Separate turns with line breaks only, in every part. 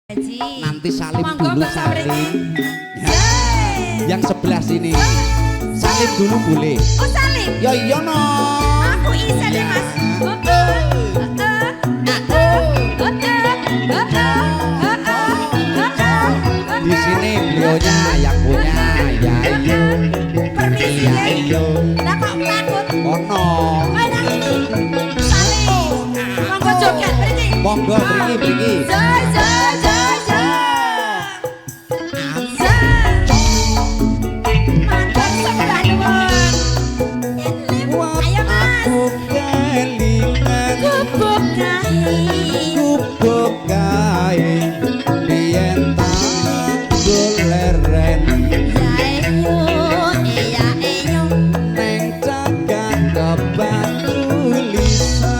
Haji.
Nanti salim
Monggo,
dulu
Mbak
salim.
Samriti.
Ya. Yang sebelah sini. Salim dulu boleh.
Oh salim.
Ya iya no.
Aku isa deh mas.
Di sini beliaunya yang punya. Ya iya.
Permisi
Ya
ya.
iya.
Lah kok takut?
Oh no.
Mana ini? Salim. Monggo joget berarti.
Monggo pergi.
Joy. Mantap sebelah nuwun. Ayo mas.
Aku kelingan
Kubuk kahi.
kubuk kae biyen tak goleren
Iya eyo.
neng cagak kebak tulisan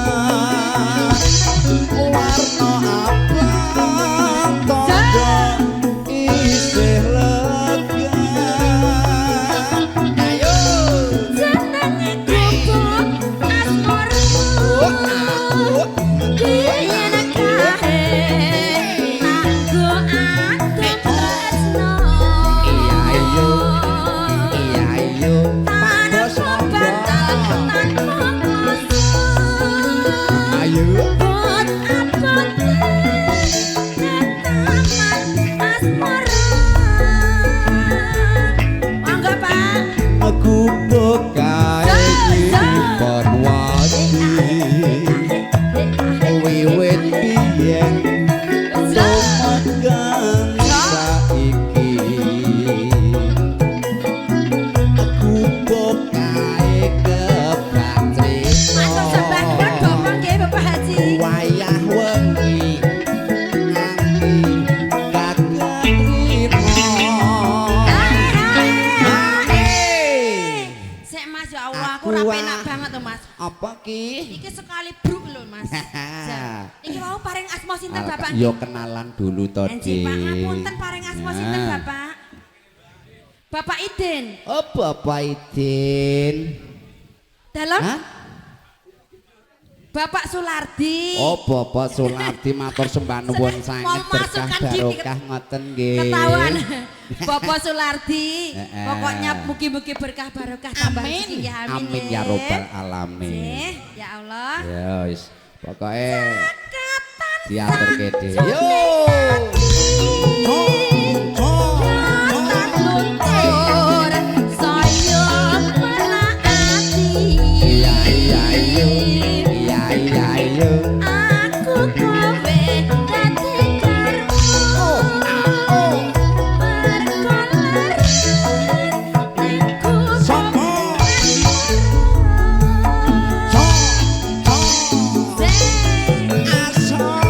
warna abang tondo isih lega ayo
Jenenge kubuk asmaramu. Biyen kae nganggo adat tresno.
iya iyo
Panas batal tenan mongso.
ayo
Bot abot taman asmara. Monggo Pak.
aku bokae dipon wasi wiwit biyen lumakan saiki aku bokae kebak
Matur sembah nuwun Bapak nggih Bapak Haji.
wayah wengi nganti katrimo
Sik Mas ya Allah aku ora
Aku,
penak banget to Mas.
apa ki
Iki sekali bruk lho Mas. Jan, iki wau paring asma sinten Bapak?
yo kenalan dulu to
Enjing Pak
Dik.
ngapunten paring asma sinten
Nah.
Bapak? Bapak Idin.
Oh Bapak Idin.
Dalam
Hah?
Bapak Sulardi.
Oh Bapak Sulardi matur sembah nuwun sanget
Mau
berkah
masukkan di-
barokah ngoten nggih.
Ketahuan Bapak Sulardi.
Heeh.
Pokoknya mugi-mugi berkah barokah tambah
Amin.
rezeki ya amin.
Amin ya robbal alamin.
Nggih, ya Allah.
Ya wis pokoke
Katan
diaturke dhewe. Yo.
Katan luntur saya menaati.
Iya iyo. Iya iyo.
Aku kowe dadi karmu. Berkolar nengku
Sopo?
Zeng.
Asor.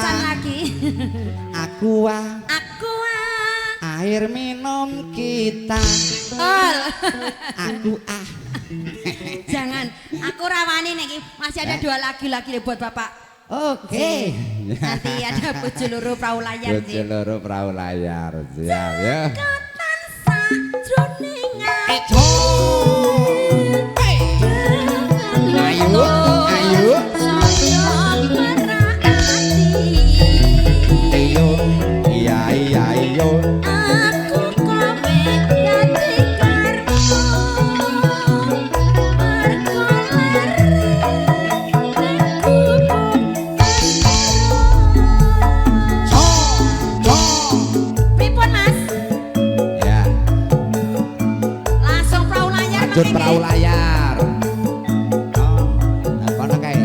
Can lagi.
Aqua.
Aqua.
Air minum kita.
Oh.
Aku
Jangan. Aku rawani nih. Masih ada 2 lagu lagi buat Bapak.
Oke.
Nanti ada bojo loro perahu layar
Bojo loro perahu layar. Siap ya.
Katan sajroning
Ejo. Ayo, ayo. Ayo, iya iya iyo.
Aku kowe dadi karepku. Pripun Mas?
Ya,
Langsung perahu layar.
lanjut perahu layar. Oh, apa nak kae?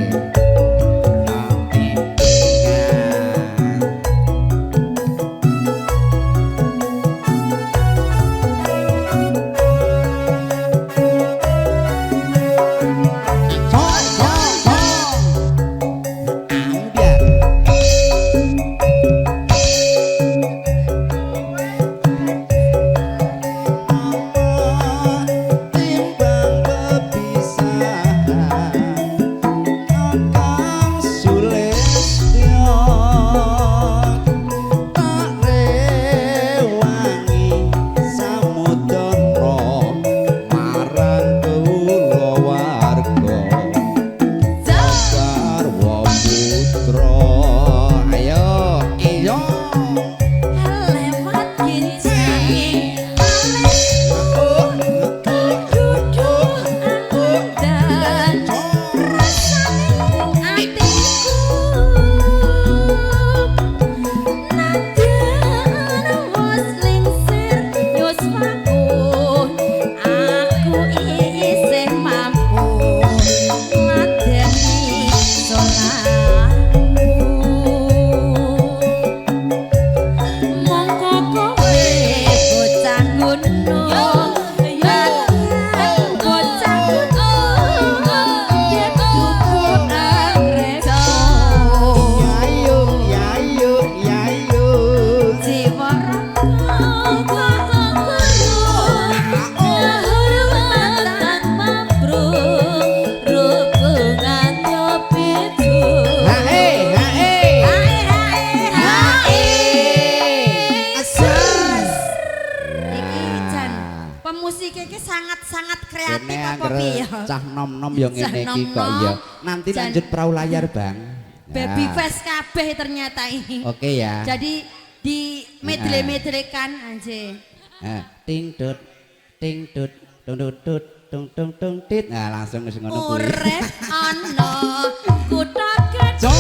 Cah nom-nom yang ngene iki kok ya. Nanti lanjut perahu layar, Bang.
Baby face kabeh ternyata ini.
Oke ya.
Jadi di medle-medlekan anje.
Ting tut tung tut tung tung tung tit. Nah, langsung wis ngono kuwi.
Urip ana kutha gedhe.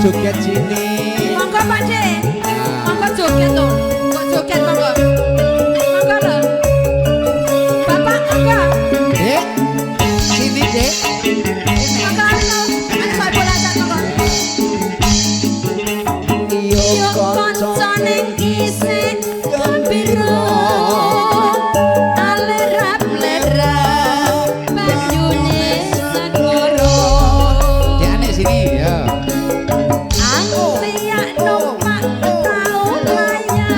Joget sini.
Monggo Pak De. Monggo joget to. Kok joget monggo. Monggo lho. Bapak monggo.
Dek. Sini, Dek.
Monggo anu. Anu Pak bola sak monggo.
Yo
koncone isih gembira. Alerap-lerap banyune segoro.
Diane sini ya.
Aku liak numpak perahu layar.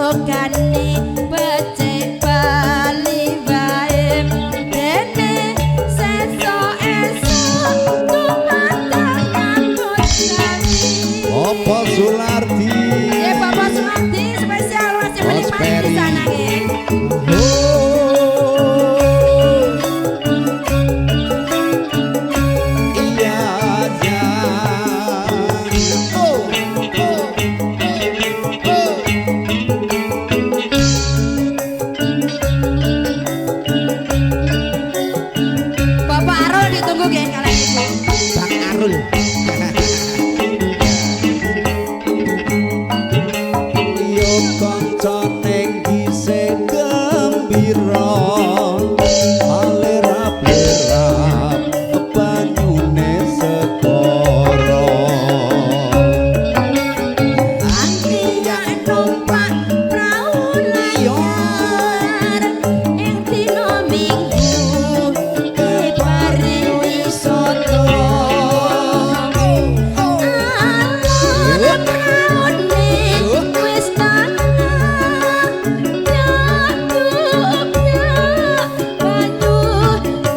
ayokane becik bali wae dene sesuk esuk kumandangan bocani
Opo Sulardi
ya Bapak Sumardi spesial masih menikmati di sana nggih Bapak Arul ditunggu nggih kalian ibu
Bang Arul yo kanca ning dhisik gembira alerap-lerap banyune sekara
Angkringan numpak prau layar ing dina Minggu dipari wisata alon praune wis tanah nyakupnya banyu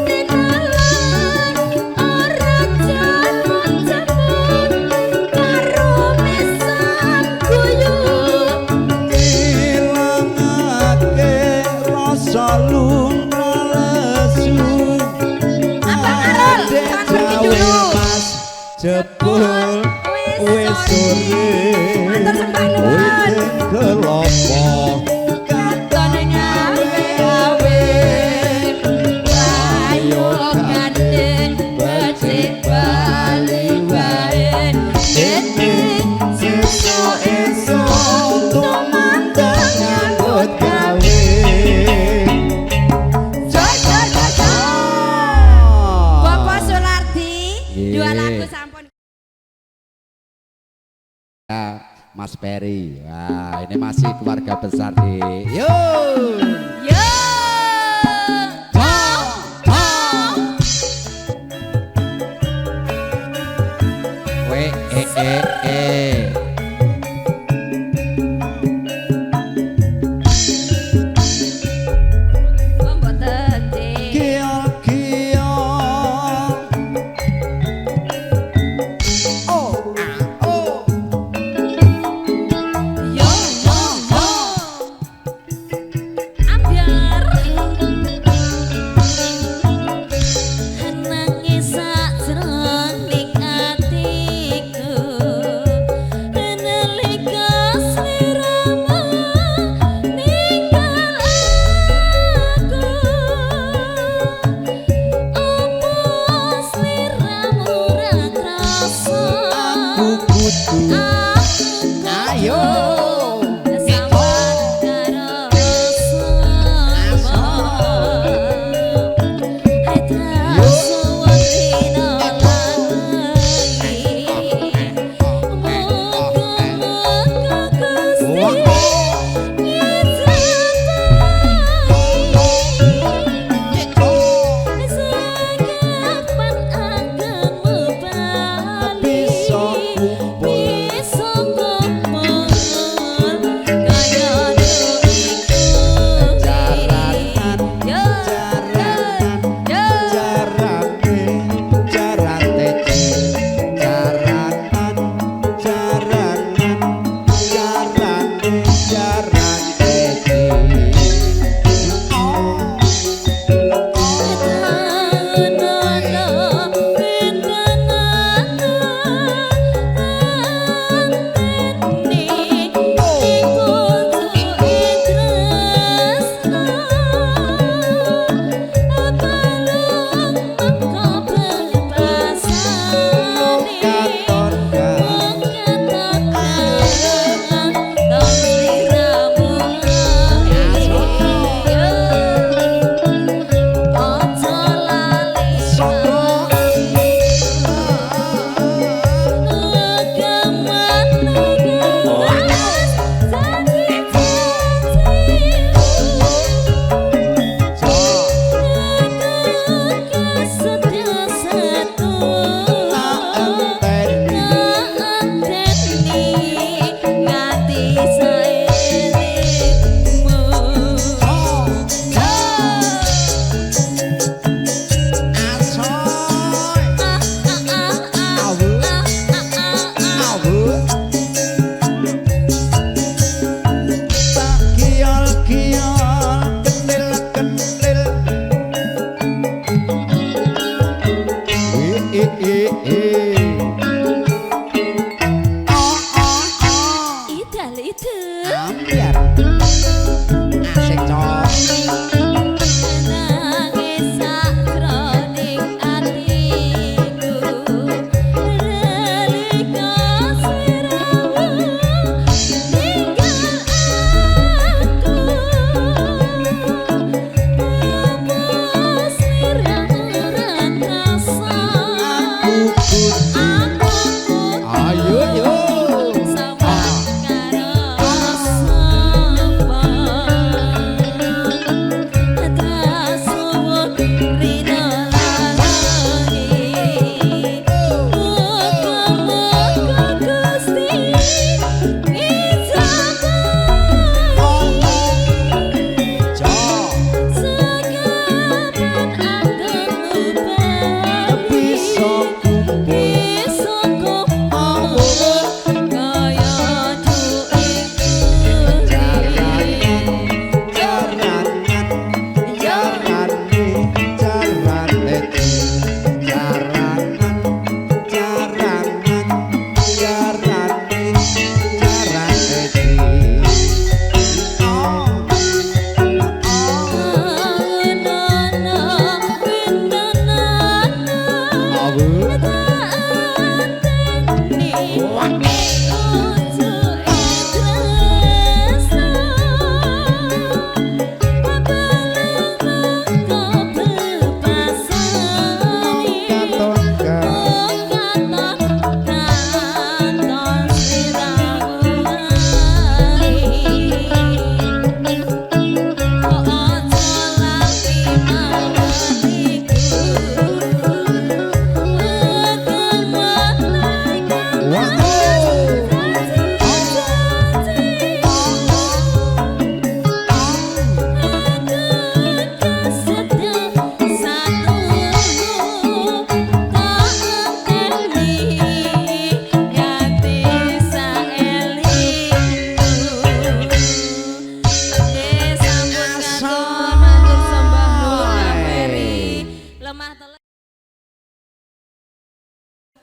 tinalan ora jamut-jamut karo mesan guyub
ilangake rasa lumalesu
Abang Arul, jangan pergi dulu.
Mas jebul wis sore
Matur sembah nuwun.
kelopo
Katon ngawe-awe ayo gandeng becik bali wae dene sesuk esuk tumandang nyambut gawe Joy joy joy joy Bapak Sulardi dua lagu sampun
Mas Peri. Wah, ini masih keluarga besar nih. Yo.
Yo
We e.
mboten Dik.
Kiyo. Oh, oh.
Yo yo yo ambyar nangis sakjroning atiku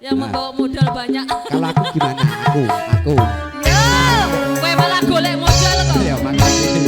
yang membawa modal banyak.
Kalau aku gimana? Aku.
Yo, kowe malah golek modal kok.
Ya makasih.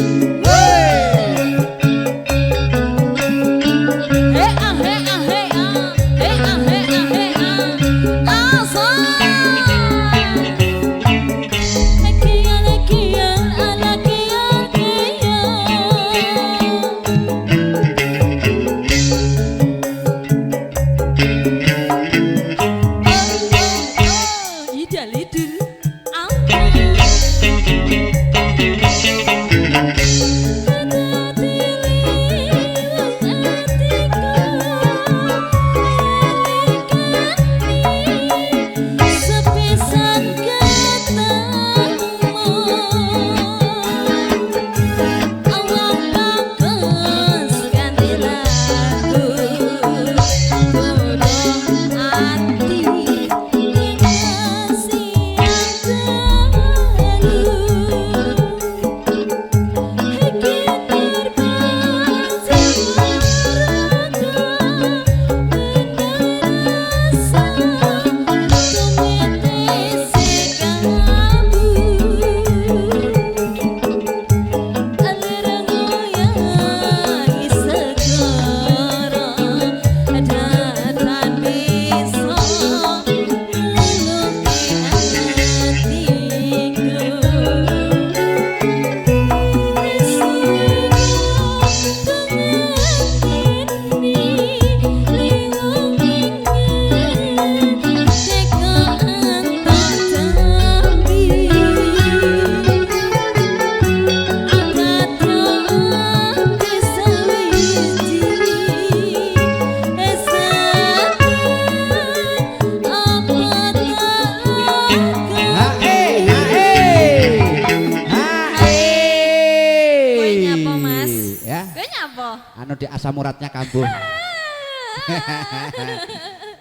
Anu di asam uratnya kambuh.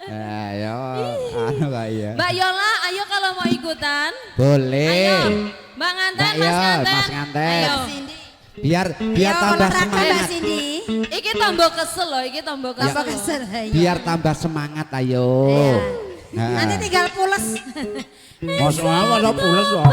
Ayo, anu kaya.
Mbak Yola, ayo kalau mau ikutan.
Boleh.
Ayo. Mbak Nganten, Mas Nganten.
Mas Nganten.
Ayo.
Biar tambah semangat.
Iki tambah kesel loh, iki tambah kesel.
Biar tambah semangat ayo.
Nanti tinggal pules.
Masa pules loh.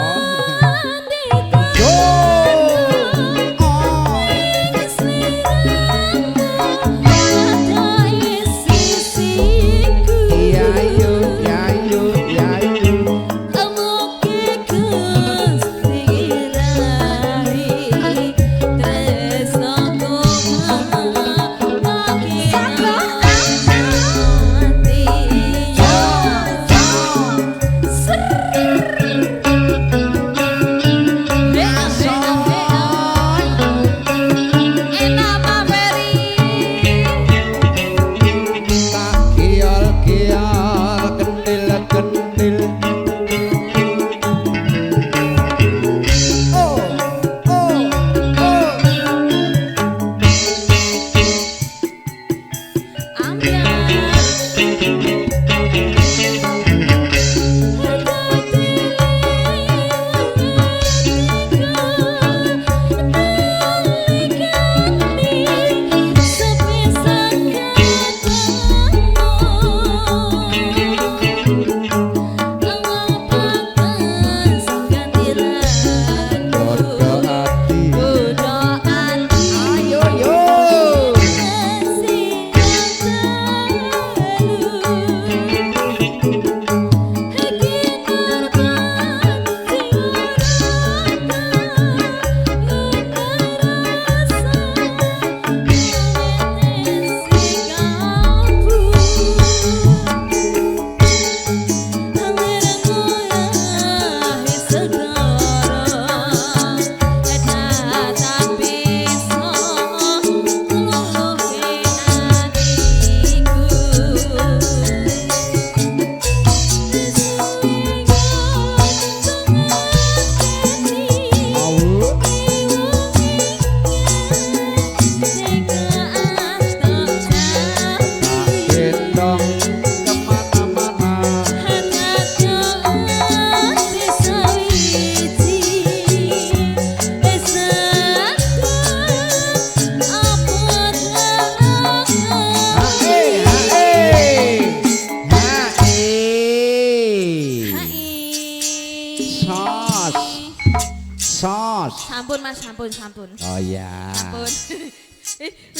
sampun.
Oh iya.
Sampun.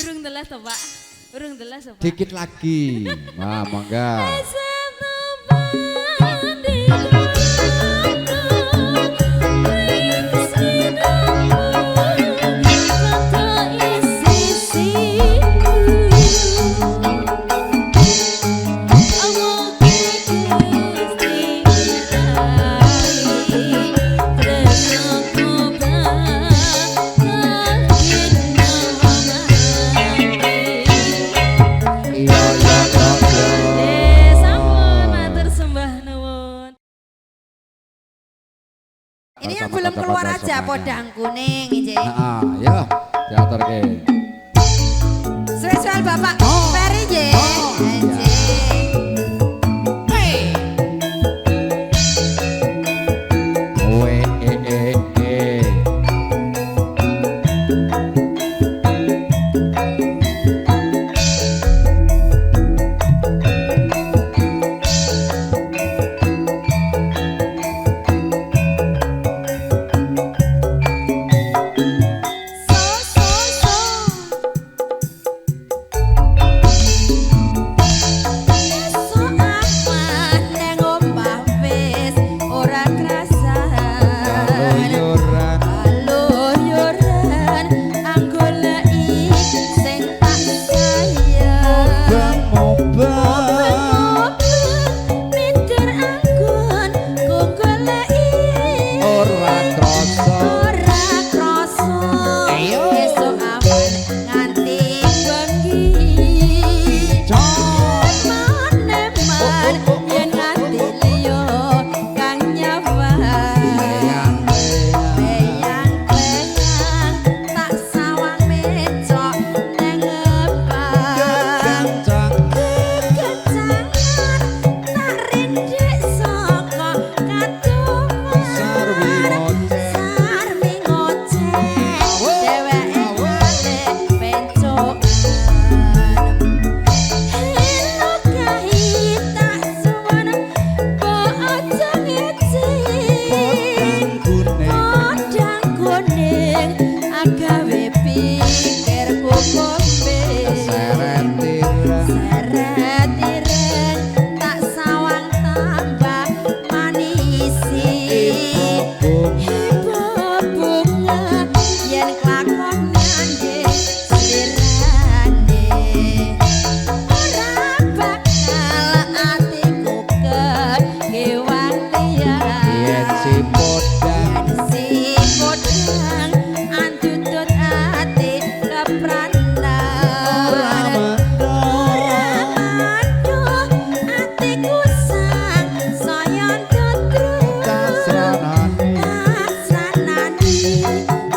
Urung teles to, Pak. Urung teles to, Pak.
Dikit lagi. Wah, mangga.
Ini yang belum keluar aja podang kuning ini.
Heeh, ya. Teater ke.
Spesial Bapak Ferry je.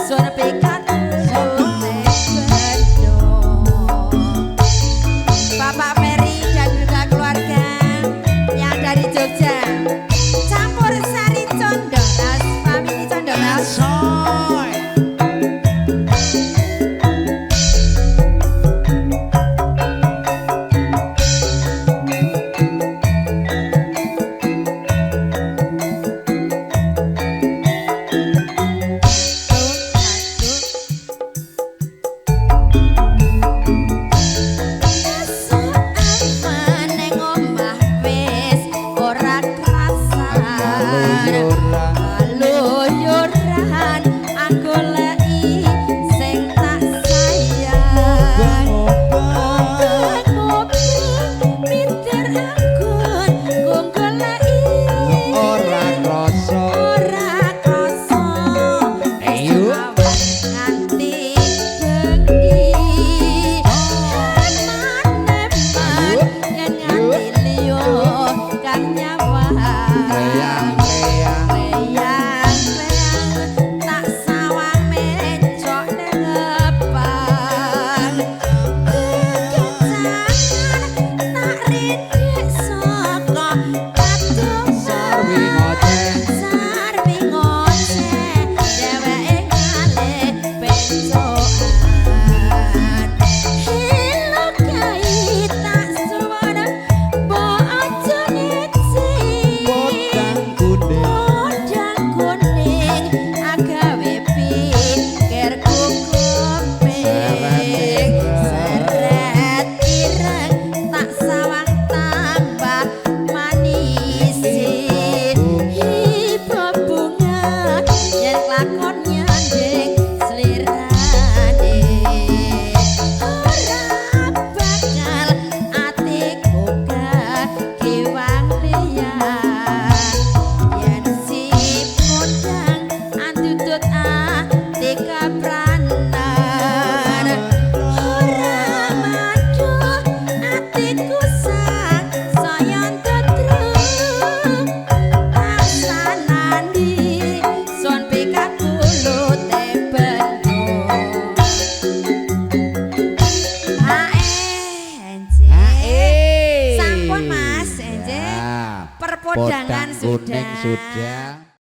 Suara pekat Podangan
Podang kuning
sudah.
sudah.